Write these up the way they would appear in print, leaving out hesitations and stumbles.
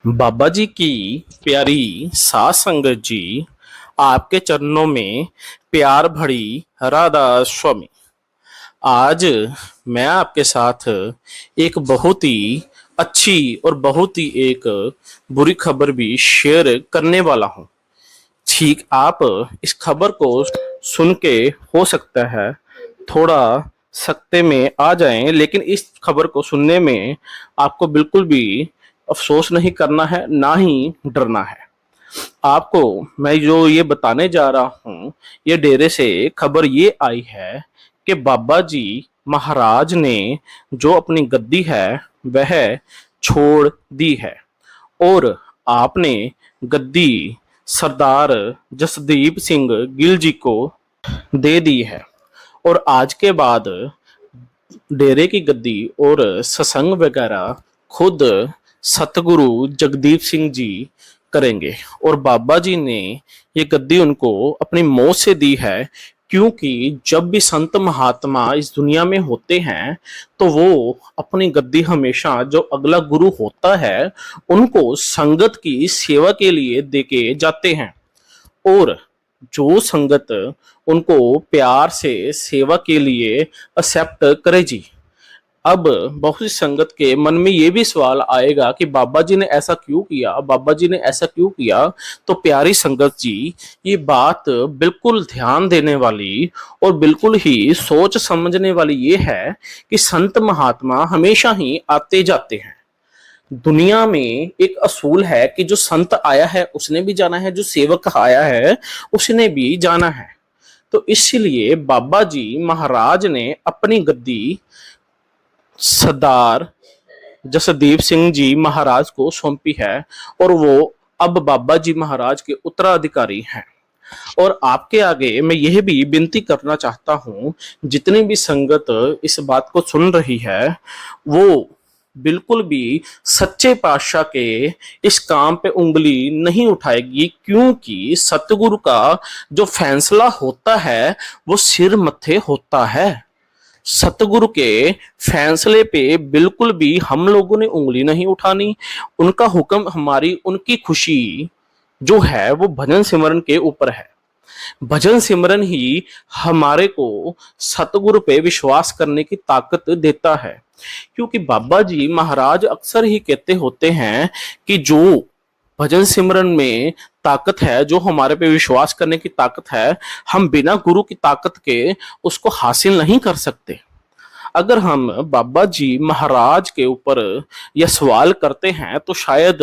बाबा जी की प्यारी सात संगत जी, आपके चरणों में प्यार भरी राधा स्वामी। आज मैं आपके साथ एक बहुत ही अच्छी और बहुत ही एक बुरी खबर भी शेयर करने वाला हूं। ठीक आप इस खबर को सुन के हो सकता है थोड़ा सकते में आ जाएं, लेकिन इस खबर को सुनने में आपको बिल्कुल भी अफसोस नहीं करना है, ना ही डरना है। आपको मैं जो ये बताने जा रहा हूँ, ये डेरे से खबर ये आई है कि बाबा जी महाराज ने जो अपनी गद्दी है वह छोड़ दी है और आपने गद्दी सरदार जसदीप सिंह गिल जी को दे दी है। और आज के बाद डेरे की गद्दी और सत्संग वगैरह खुद सतगुरु जगदीप सिंह जी करेंगे। और बाबा जी ने ये गद्दी उनको अपनी मौत से दी है, क्योंकि जब भी संत महात्मा इस दुनिया में होते हैं तो वो अपनी गद्दी हमेशा जो अगला गुरु होता है उनको संगत की सेवा के लिए देके जाते हैं। और जो संगत उनको प्यार से सेवा के लिए एक्सेप्ट करे जी। अब बहुत सी संगत के मन में ये भी सवाल आएगा कि बाबा जी ने ऐसा क्यों किया, बाबा जी ने ऐसा क्यों किया। तो प्यारी संगत जी, ये बात बिल्कुल ध्यान देने वाली और बिल्कुल ही सोच समझने वाली ये है कि संत महात्मा हमेशा ही आते जाते हैं। दुनिया में एक असूल है कि जो संत आया है उसने भी जाना है, जो सेवक आया है उसने भी जाना है। तो इसलिए बाबा जी महाराज ने अपनी गद्दी सरदार जसदीप सिंह जी महाराज को सौंपी है और वो अब बाबा जी महाराज के उत्तराधिकारी हैं। और आपके आगे मैं यह भी विनती करना चाहता हूं, जितनी भी संगत इस बात को सुन रही है वो बिल्कुल भी सच्चे पातशाह के इस काम पे उंगली नहीं उठाएगी, क्योंकि सतगुरु का जो फैसला होता है वो सिर मत्थे होता है। सतगुरु के फैसले पे बिल्कुल भी हम लोगों ने उंगली नहीं उठानी। उनका हुक्म हमारी उनकी खुशी जो है वो भजन सिमरन के ऊपर है। भजन सिमरन ही हमारे को सतगुरु पे विश्वास करने की ताकत देता है। क्योंकि बाबा जी महाराज अक्सर ही कहते होते हैं कि जो भजन सिमरन में ताकत है, जो हमारे पे विश्वास करने की ताकत है, हम बिना गुरु की ताकत के उसको हासिल नहीं कर सकते। अगर हम बाबा जी महाराज के ऊपर यह सवाल करते हैं तो शायद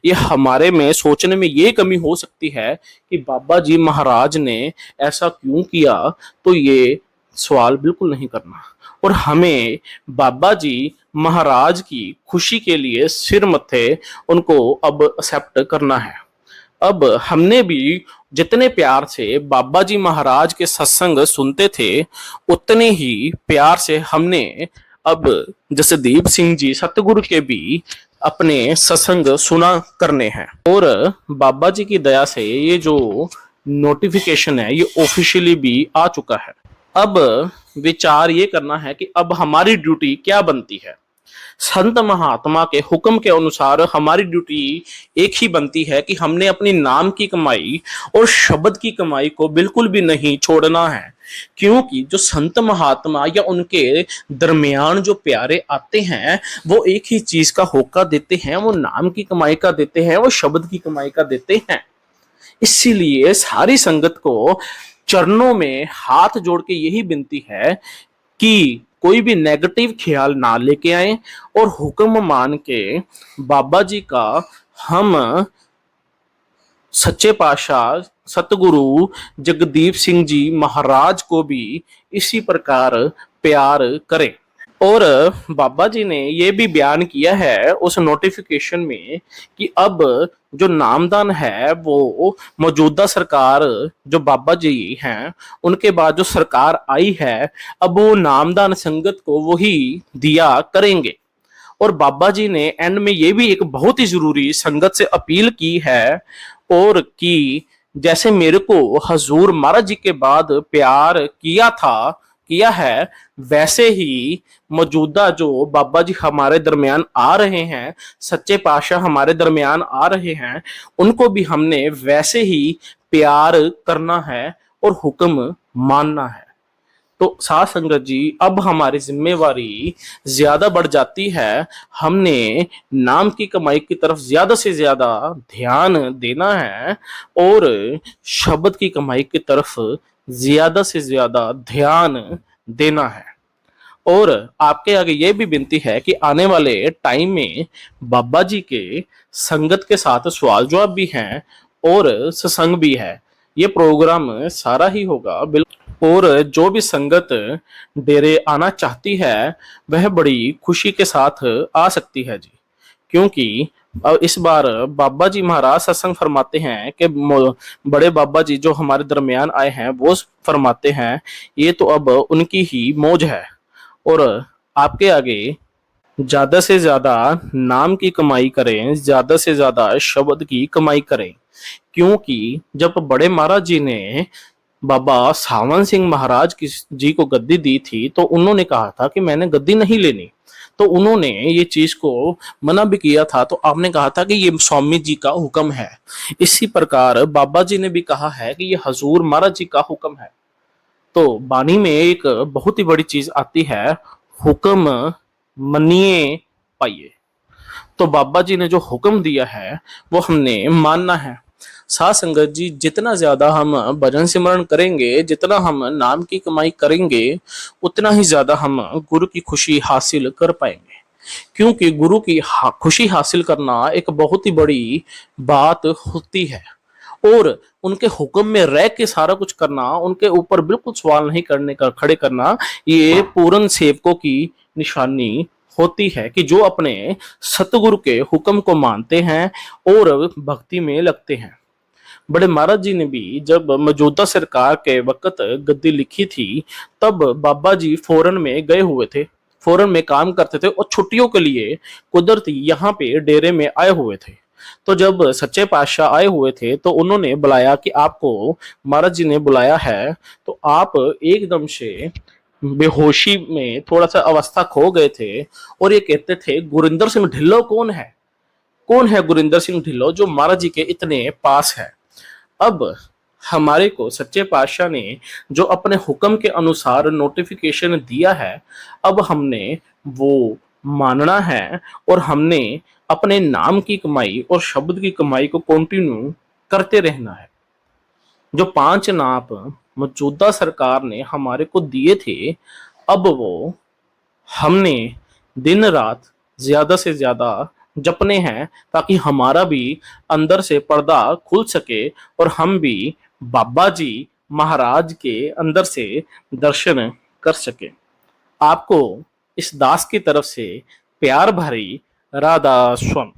ये हमारे में सोचने में ये कमी हो सकती है कि बाबा जी महाराज ने ऐसा क्यों किया। तो ये सवाल बिल्कुल नहीं करना और हमें बाबा जी महाराज की खुशी के लिए सिर मत्थे उनको अब एक्सेप्ट करना है। अब हमने भी जितने प्यार से बाबा जी महाराज के सत्संग सुनते थे उतने ही प्यार से हमने अब जसदीप सिंह जी सतगुरु के भी अपने सत्संग सुना करने हैं। और बाबा जी की दया से ये जो नोटिफिकेशन है ये ऑफिशियली भी आ चुका है। अब विचार ये करना है कि अब हमारी ड्यूटी क्या बनती है। संत महात्मा के हुक्म के अनुसार हमारी ड्यूटी एक ही बनती है कि हमने अपनी नाम की कमाई और शब्द की कमाई को बिल्कुल भी नहीं छोड़ना है। क्योंकि जो संत महात्मा या उनके दरमियान जो प्यारे आते हैं वो एक ही चीज का होका देते हैं, वो नाम की कमाई का देते हैं, वो शब्द की कमाई का देते हैं। इसीलिए सारी संगत को चरणों में हाथ जोड़ के यही विनती है कि कोई भी नेगेटिव ख्याल ना लेके आए और हुक्म मान के बाबा जी का हम सच्चे पातशाह सतगुरु जगदीप सिंह जी महाराज को भी इसी प्रकार प्यार करें। और बाबा जी ने ये भी बयान किया है उस नोटिफिकेशन में कि अब जो नामदान है वो मौजूदा सरकार जो बाबा जी हैं उनके बाद जो सरकार आई है अब वो नामदान संगत को वही दिया करेंगे। और बाबा जी ने एंड में ये भी एक बहुत ही जरूरी संगत से अपील की है और कि जैसे मेरे को हजूर महाराज जी के बाद प्यार किया था किया है, वैसे ही मौजूदा जो बाबा जी हमारे दरमियान आ रहे हैं, सच्चे पातशाह हमारे दरमियान आ रहे हैं, उनको भी हमने वैसे ही प्यार करना है और हुक्म मानना है। तो साथ संगत जी, अब हमारी जिम्मेवारी ज्यादा बढ़ जाती है। हमने नाम की कमाई की तरफ ज्यादा से ज्यादा ध्यान देना है और शब्द की कमाई की तरफ ज्यादा से ज्यादा ध्यान देना है। और आपके आगे ये भी विनती है कि आने वाले टाइम में बाबा जी के संगत के साथ सवाल जवाब भी हैं और सत्संग भी है। ये प्रोग्राम सारा ही होगा बिल्कुल। और जो भी संगत डेरे आना चाहती है वह बड़ी खुशी के साथ आ सकती है जी, क्योंकि इस बार बाबा जी महाराज सत्संग फरमाते हैं कि बड़े बाबा जी जो हमारे दरमियान आए हैं वो फरमाते हैं ये तो अब उनकी ही मौज है। और आपके आगे ज्यादा से ज्यादा नाम की कमाई करें, ज्यादा से ज्यादा शब्द की कमाई करें, क्योंकि जब बड़े महाराज जी ने बाबा सावन सिंह महाराज की जी को गद्दी दी थी तो उन्होंने कहा था कि मैंने गद्दी नहीं लेनी, तो उन्होंने ये चीज को मना भी किया था, तो आपने कहा था कि ये स्वामी जी का हुक्म है। इसी प्रकार बाबा जी ने भी कहा है कि ये हजूर महाराज जी का हुक्म है। तो बानी में एक बहुत ही बड़ी चीज आती है, हुक्म मनिए पाइए। तो बाबा जी ने जो हुक्म दिया है वो हमने मानना है। साथ संगत जी, जितना ज्यादा हम भजन सिमरन करेंगे, जितना हम नाम की कमाई करेंगे, उतना ही ज्यादा हम गुरु की खुशी हासिल कर पाएंगे। क्योंकि गुरु की खुशी हासिल करना एक बहुत ही बड़ी बात होती है और उनके हुक्म में रह के सारा कुछ करना, उनके ऊपर बिल्कुल सवाल नहीं करने का खड़े करना, ये पूर्ण सेवकों की निशानी होती है कि जो अपने सतगुरु के हुक्म को मानते हैं और भक्ति में लगते हैं। बड़े महाराज जी ने भी जब मौजूदा सरकार के वक्त गद्दी लिखी थी तब बाबा जी फॉरेन में गए हुए थे, फॉरेन में काम करते थे और छुट्टियों के लिए कुदरती यहाँ पे डेरे में आए हुए थे। तो जब सच्चे पातशाह आए हुए थे तो उन्होंने बुलाया कि आपको महाराज जी ने बुलाया है। तो आप एकदम से बेहोशी में थोड़ा सा अवस्था खो गए थे और ये कहते थे गुरिंदर सिंह ढिल्लो कौन है, कौन है गुरिंदर सिंह ढिल्लो जो महाराज जी के इतने पास है। अब हमारे को सच्चे पातशाह ने जो अपने हुक्म के अनुसार नोटिफिकेशन दिया है, अब हमने वो मानना है और हमने अपने नाम की कमाई और शब्द की कमाई को कंटिन्यू करते रहना है। जो 5 नाप मौजूदा सरकार ने हमारे को दिए थे, अब वो हमने दिन रात ज्यादा से ज्यादा जपने हैं ताकि हमारा भी अंदर से पर्दा खुल सके और हम भी बाबा जी महाराज के अंदर से दर्शन कर सके। आपको इस दास की तरफ से प्यार भरी राधा स्वामी।